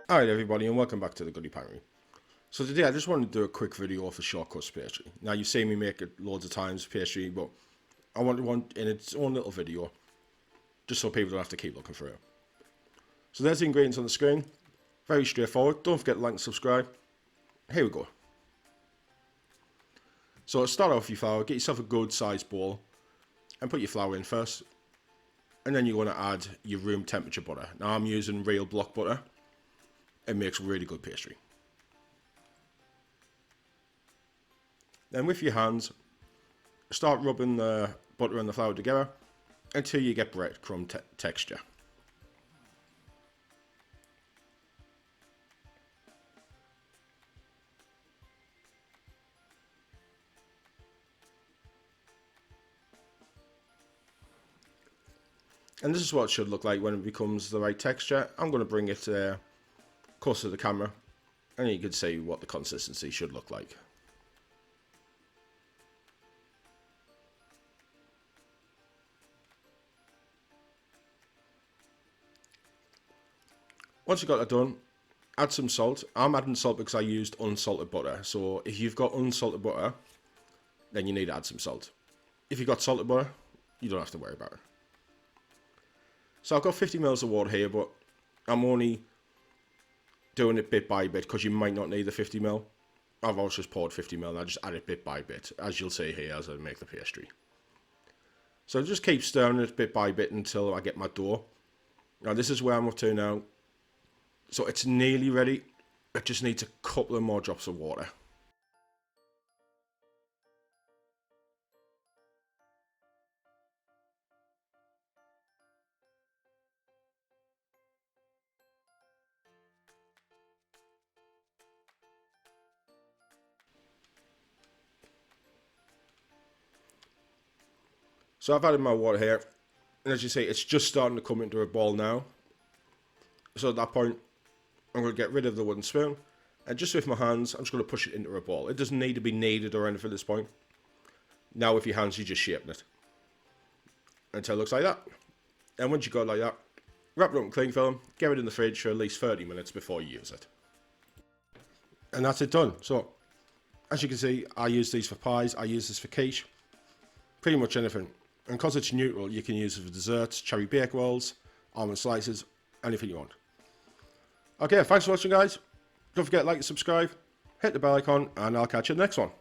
Alright everybody, and welcome back to the Goody Pantry. So today I just wanted to do a quick video for Shortcrust pastry. Now you've seen me make it loads of times, pastry, but I want one in its own little video, just so people don't have to keep looking for it. So there's the ingredients on the screen. Very straightforward. Don't forget to like and subscribe. Here we go. So to start off with your flour, get yourself a good sized bowl and put your flour in first. And then you're going to add your room temperature butter. Now I'm using real block butter. It makes really good pastry. Then with your hands, start rubbing the butter and the flour together until you get breadcrumb texture. And this is what it should look like when it becomes the right texture. I'm going to bring it close to the camera and you can see what the consistency should look like. Once you've got that done, add some salt. I'm adding salt because I used unsalted butter. So if you've got unsalted butter, then you need to add some salt. If you've got salted butter, you don't have to worry about it. So I've got 50 ml of water here, but I'm only doing it bit by bit because you might not need the 50 ml. I've always just poured 50 ml and I just add it bit by bit, as you'll see here as I make the pastry. So just keep stirring it bit by bit until I get my dough. Now this is where I'm up to now. So it's nearly ready. It just needs a couple of more drops of water. So I've added my water here, and as you see, it's just starting to come into a ball now. So at that point, I'm going to get rid of the wooden spoon, and just with my hands, I'm just going to push it into a ball. It doesn't need to be kneaded or anything at this point. Now with your hands, you're just shaping it until it looks like that. And once you got it like that, wrap it up in cling film, get it in the fridge for at least 30 minutes before you use it. And that's it done. So, as you can see, I use these for pies, I use this for quiche, pretty much anything. And because it's neutral, you can use it for desserts, cherry bake rolls, almond slices, anything you want. Okay, thanks for watching guys. Don't forget to like and subscribe, hit the bell icon, and I'll catch you in the next one.